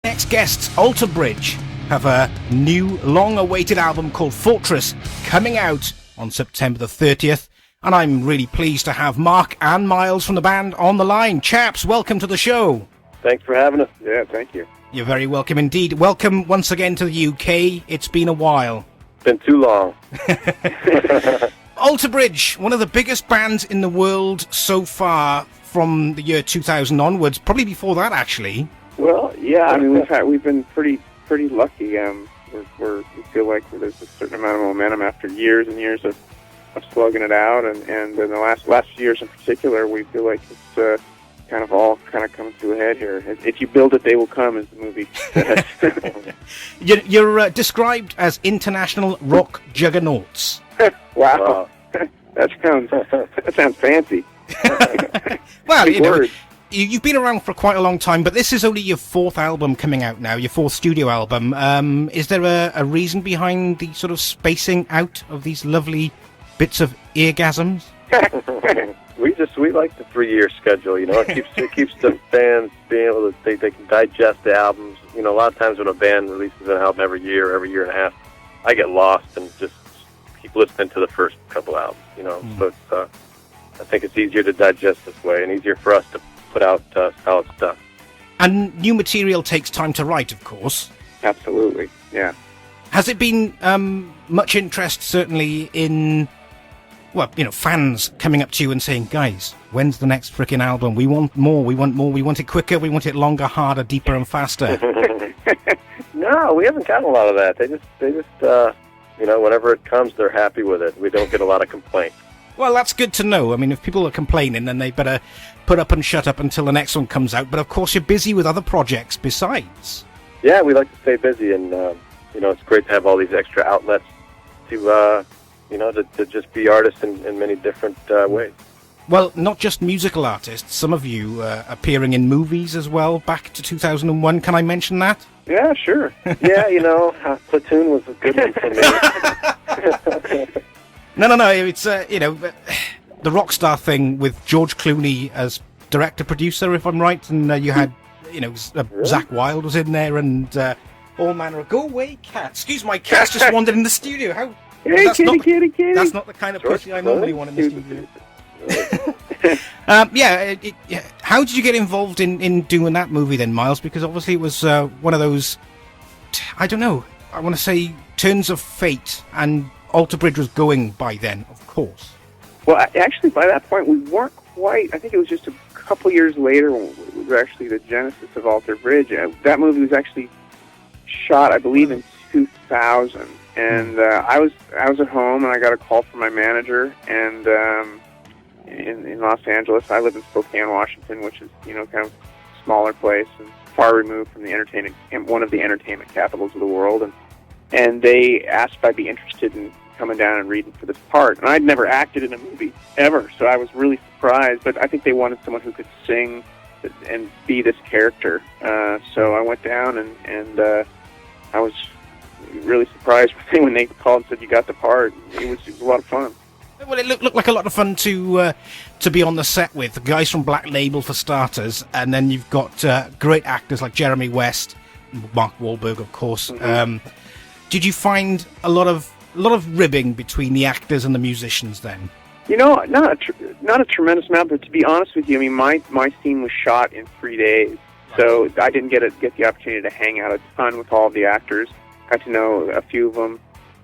Next guests, Alter Bridge, have a new, long-awaited album called Fortress coming out on September the 30th. And I'm really pleased to have Mark and Myles from the band on the line. Chaps, welcome to the show. Thanks for having us. Yeah, thank you. You're very welcome indeed. Welcome once again to the UK. It's been a while. Been too long. Alter Bridge, one of the biggest bands in the world so far from the year 2000 onwards. Probably before that, actually. Well, yeah. I mean, we've been pretty lucky. We feel like there's a certain amount of momentum after years and years of slugging it out, and in the last few years in particular, we feel like it's kind of coming to a head here. If you build it, they will come, as the movie says. You're described as international rock juggernauts. Wow. That sounds fancy. Well, you know, you've been around for quite a long time, but this is only your fourth album coming out now, your fourth studio album. Is there a reason behind the sort of spacing out of these lovely bits of eargasms? we like the 3-year schedule. You know, it keeps the fans being able to they can digest the albums. You know, a lot of times when a band releases an album every year and a half, I get lost and just keep listening to the first couple albums. You know, so it's, I think it's easier to digest this way and easier for us to put out solid stuff. And new material takes time to write, of course. Absolutely, yeah. Has it been much interest, certainly, in, well, you know, fans coming up to you and saying, guys, when's the next frickin' album? We want more, we want it quicker, we want it longer, harder, deeper and faster. No, we haven't gotten a lot of that. They just you know, whenever it comes, they're happy with it. We don't get a lot of complaints. Well, that's good to know. I mean, if people are complaining, then they better put up and shut up until the next one comes out. But, of course, you're busy with other projects besides. Yeah, we like to stay busy, and, you know, it's great to have all these extra outlets to, you know, to just be artists in many different ways. Well, not just musical artists. Some of you appearing in movies as well, back to 2001. Can I mention that? Yeah, sure. Yeah, you know, Platoon was a good one for me. No. It's, you know, the Rockstar thing with George Clooney as director-producer, if I'm right. And you had, you know, Really? Zach Wilde was in there and all manner of... Go away, cat. Excuse my cat's just wandered in the studio. How? Hey, kitty. That's not the kind of pussy I normally want in the studio. How did you get involved in doing that movie then, Myles? Because obviously it was one of those, I don't know, I want to say turns of fate, and Alter Bridge was going by then, of course. Well, actually, by that point, we weren't quite. I think it was just a couple years later when we were actually the genesis of Alter Bridge. That movie was actually shot, I believe, in 2000. And I was at home, and I got a call from my manager, and in Los Angeles. I live in Spokane, Washington, which is, you know, kind of a smaller place and far removed from one of the entertainment capitals of the world. And they asked if I'd be interested in coming down and reading for this part. And I'd never acted in a movie, ever, so I was really surprised. But I think they wanted someone who could sing and be this character. So I went down, and I was really surprised when they called and said, you got the part. It was a lot of fun. Well, it looked like a lot of fun to be on the set with. The guys from Black Label, for starters, and then you've got great actors like Jeremy West, Mark Wahlberg, of course. Mm-hmm. Did you find a lot of ribbing between the actors and the musicians then? You know, not a tremendous amount, but to be honest with you, I mean, my scene was shot in 3 days, so I didn't get the opportunity to hang out a ton with all of the actors. Got to know a few of them.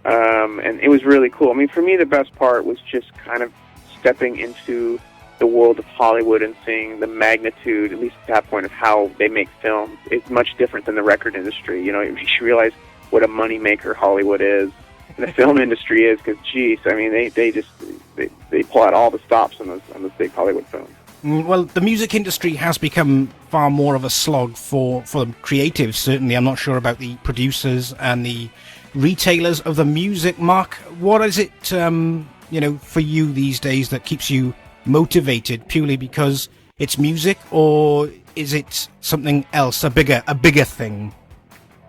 And it was really cool. I mean, for me, the best part was just kind of stepping into the world of Hollywood and seeing the magnitude, at least at that point, of how they make films. It's much different than the record industry. You know, it makes you realize what a moneymaker Hollywood is, and the film industry is. Because, geez, I mean, they pull out all the stops on those big Hollywood films. Well, the music industry has become far more of a slog for the creatives. Certainly, I'm not sure about the producers and the retailers of the music. Mark, what is it, for you these days that keeps you motivated? Purely because it's music, or is it something else, a bigger thing?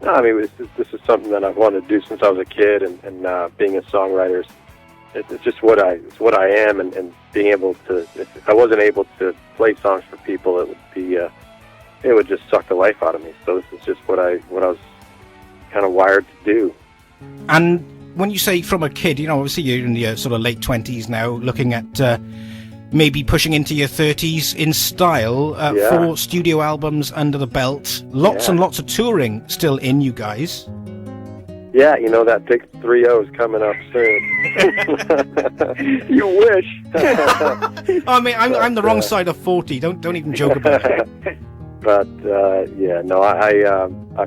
No, I mean, this is something that I've wanted to do since I was a kid, and being a songwriter, it's just what I am, and being able to. If I wasn't able to play songs for people, it would be it would just suck the life out of me. So this is just what I was kind of wired to do. And when you say from a kid, obviously you're in your sort of late 20s now, looking at maybe pushing into your 30s in style, 4 studio albums under the belt, lots and lots of touring still in you guys. Yeah, that big 3-0 is coming up soon. You wish. I mean, I'm the wrong side of 40. Don't even joke about it. But I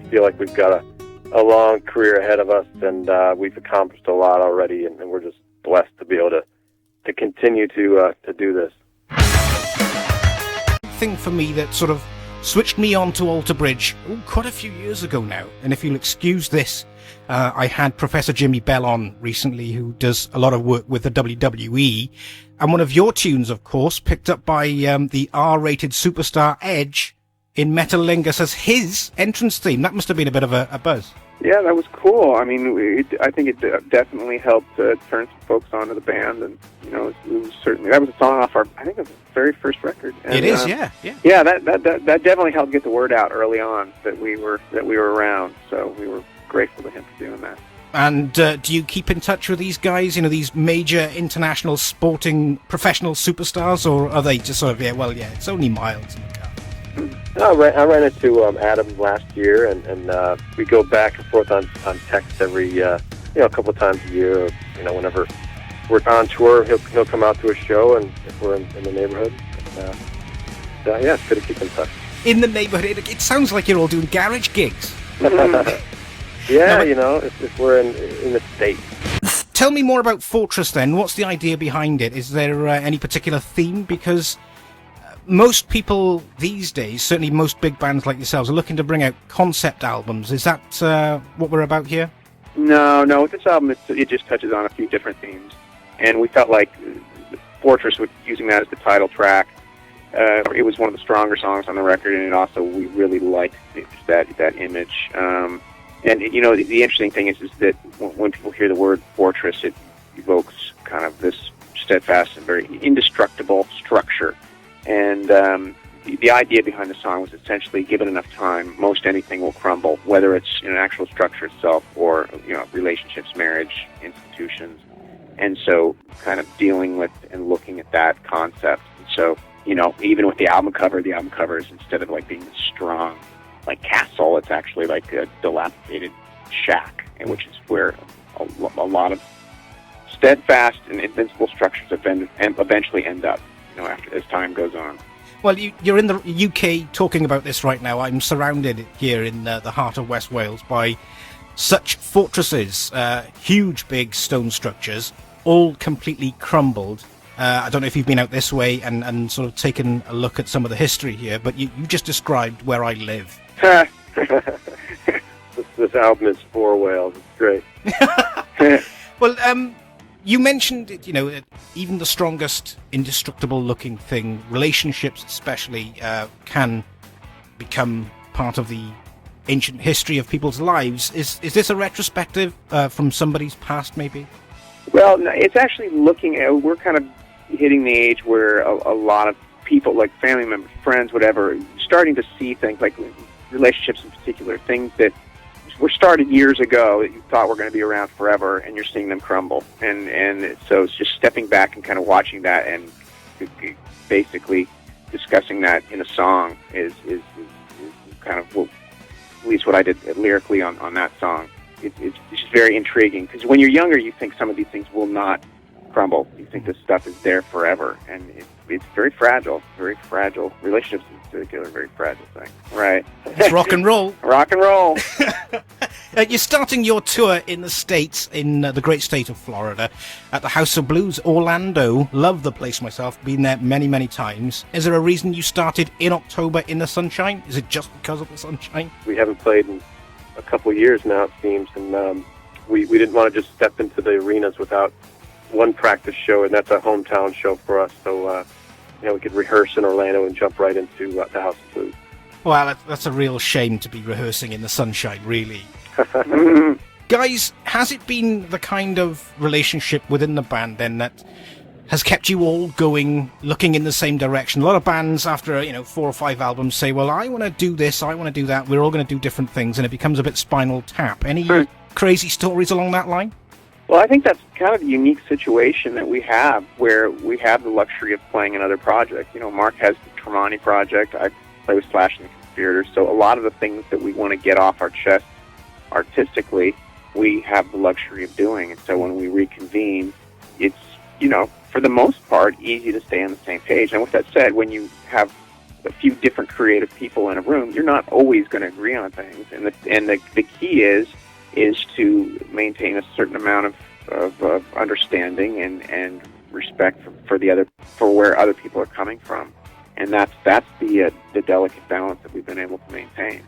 feel like we've got a long career ahead of us, and we've accomplished a lot already, and we're just blessed to be able to continue to do this. Thing for me that sort of switched me on to Alter Bridge quite a few years ago now, and if you'll excuse this, I had Professor Jimmy Bell on recently, who does a lot of work with the WWE, and one of your tunes, of course, picked up by the R-rated superstar Edge in Metalingus as his entrance theme. That must have been a bit of a buzz. Yeah, that was cool. I mean, I think it definitely helped turn some folks onto the band, and it was certainly, that was a song off our, I think it was the very first record. And, it is, yeah. Yeah, that definitely helped get the word out early on that we were around. So we were grateful to him for doing that. And do you keep in touch with these guys? These major international sporting professional superstars, or are they just sort of it's only Myles in the car? I ran into Adam last year, and we go back and forth on text every a couple of times a year. Whenever we're on tour, he'll come out to a show, and if we're in the neighborhood, it's good to keep in touch. In the neighborhood, it sounds like you're all doing garage gigs. Yeah, if we're in the States. Tell me more about Fortress then. What's the idea behind it? Is there any particular theme? Because most people these days, certainly most big bands like yourselves, are looking to bring out concept albums. Is that what we're about here? No. With this album, it just touches on a few different themes. And we felt like Fortress, with using that as the title track, it was one of the stronger songs on the record, and also we really liked that image. And the interesting thing is that when people hear the word fortress, it evokes kind of this steadfast and very indestructible structure. And the idea behind the song was essentially, given enough time, most anything will crumble, whether it's an actual structure itself or relationships, marriage, institutions. And so kind of dealing with and looking at that concept. And so, even with the album cover is, instead of like being a strong like castle, it's actually like a dilapidated shack, which is where a lot of steadfast and invincible structures eventually end up, as time goes on. Well, you're in the UK talking about this right now. I'm surrounded here in the heart of West Wales by such fortresses, huge big stone structures, all completely crumbled. I don't know if you've been out this way and sort of taken a look at some of the history here, but you just described where I live. This album is for Wales. It's great. Well, you mentioned, even the strongest, indestructible-looking thing, relationships especially, can become part of the ancient history of people's lives. Is this a retrospective from somebody's past, maybe? Well, it's actually looking at, we're kind of hitting the age where a lot of people, like family members, friends, whatever, starting to see things like relationships in particular, things that were started years ago that you thought were going to be around forever, and you're seeing them crumble. And so it's just stepping back and kind of watching that and basically discussing that in a song is kind of, well, at least what I did lyrically on that song. It's just very intriguing, because when you're younger, you think some of these things will not crumble. You think this stuff is there forever, and it's very fragile. Relationships in particular, very fragile thing. Right. It's rock and roll. Rock and roll. You're starting your tour in the States, in the great state of Florida, at the House of Blues, Orlando. Love the place myself, been there many, many times. Is there a reason you started in October in the sunshine? Is it just because of the sunshine? We haven't played in a couple of years now, it seems, and we didn't want to just step into the arenas without one practice show, and that's a hometown show for us, so we could rehearse in Orlando and jump right into the House of Blues. Well, that's a real shame to be rehearsing in the sunshine, really. Guys, has it been the kind of relationship within the band then that has kept you all going, looking in the same direction. A lot of bands, after 4 or 5 albums, say, well, I want to do this, I want to do that, we're all going to do different things, and it becomes a bit Spinal Tap. Any crazy stories along that line? Well, I think that's kind of the unique situation that we have, where we have the luxury of playing in other projects. Mark has the Tremonti project, I play with Slash and the Conspirators, so a lot of the things that we want to get off our chest artistically, we have the luxury of doing. And so when we reconvene, it's, for the most part, easy to stay on the same page. And with that said, when you have a few different creative people in a room, you're not always going to agree on things. And the key is to maintain a certain amount of understanding and respect for where other people are coming from. And that's the delicate balance that we've been able to maintain.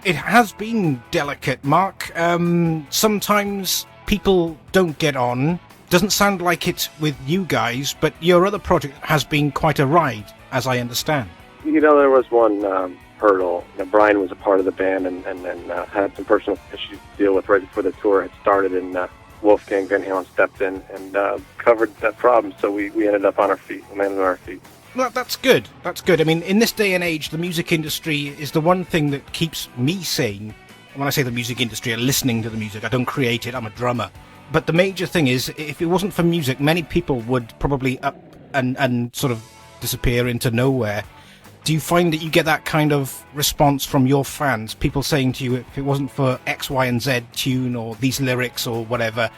It has been delicate, Mark. Sometimes people don't get on. Doesn't sound like it with you guys, but your other project has been quite a ride, as I understand. There was one hurdle. Brian was a part of the band and had some personal issues to deal with right before the tour had started, and Wolfgang Van Halen stepped in and covered that problem, so we ended up on our feet, landed on our feet. Well, that's good. That's good. I mean, in this day and age, the music industry is the one thing that keeps me sane. When I say the music industry, I'm listening to the music. I don't create it. I'm a drummer. But the major thing is, if it wasn't for music, many people would probably up and sort of disappear into nowhere. Do you find that you get that kind of response from your fans? People saying to you, if it wasn't for X, Y, and Z tune or these lyrics or whatever,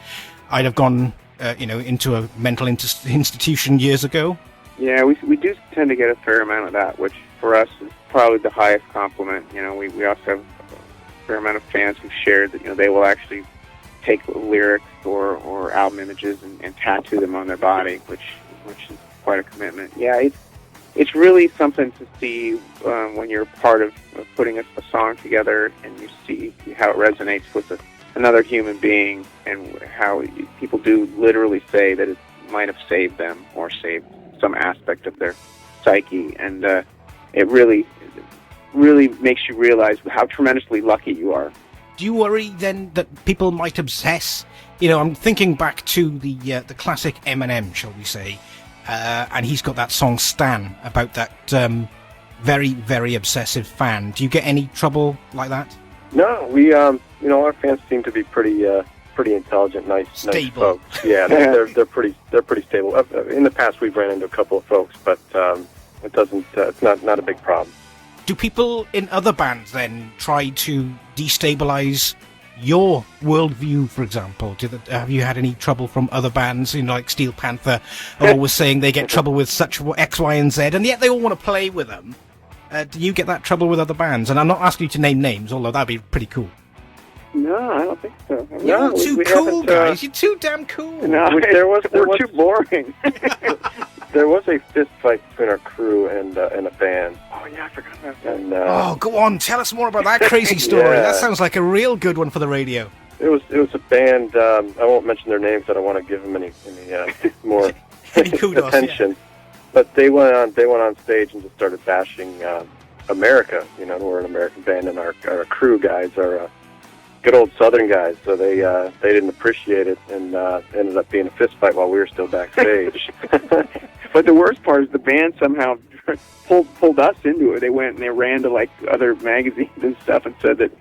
I'd have gone, into a mental institution years ago? Yeah, we do tend to get a fair amount of that, which for us is probably the highest compliment. We also have a fair amount of fans who've shared that, they will actually take lyrics or album images and tattoo them on their body, which is quite a commitment. Yeah, it's really something to see when you're part of putting a song together and you see how it resonates with another human being, and how people do literally say that it might have saved them or saved some aspect of their psyche, and it really makes you realize how tremendously lucky you are. Do you worry then that people might obsess? I'm thinking back to the classic Eminem, shall we say, and he's got that song Stan about that very, very obsessive fan. Do you get any trouble like that? No, we our fans seem to be pretty intelligent, nice folks. Yeah, they're pretty stable. In the past, we've ran into a couple of folks, but it doesn't. It's not a big problem. Do people in other bands then try to destabilize your worldview, for example? Have you had any trouble from other bands, like Steel Panther, always saying they get trouble with such X, Y, and Z, and yet they all want to play with them? Do you get that trouble with other bands? And I'm not asking you to name names, although that'd be pretty cool. No, I don't think so. You're too cool, guys. You're too damn cool. No, we're too boring. There was a fist fight between our crew and a band. Oh, yeah, I forgot about that. And, go on. Tell us more about that crazy story. Yeah. That sounds like a real good one for the radio. It was a band. I won't mention their names. I don't want to give them any more any kudos, attention. Yeah. But they went on stage and just started bashing America. We're an American band, and our crew guys are good old Southern guys. So they didn't appreciate it, and ended up being a fist fight while we were still backstage. But the worst part is the band somehow pulled us into it. They went and they ran to other magazines and stuff and said that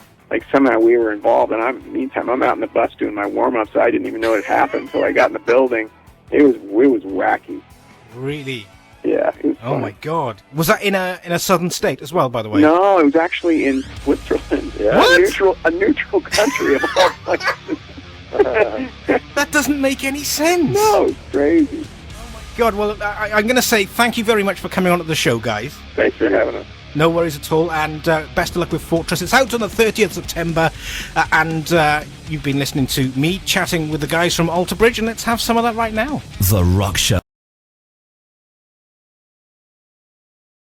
somehow we were involved. And meantime I'm out in the bus doing my warm up, so I didn't even know it happened until I got in the building. It was wacky. Really? Yeah. It was oh fun. my God! Was that in a southern state as well, by the way? No, it was actually in Switzerland. Yeah. What? A neutral country of all places. That doesn't make any sense. No, it's crazy. God, well, I'm going to say thank you very much for coming on to the show, guys. Thanks for having us. No worries at all, and best of luck with Fortress. It's out on the 30th of September, and you've been listening to me chatting with the guys from Alter Bridge, and let's have some of that right now. The Rock Show.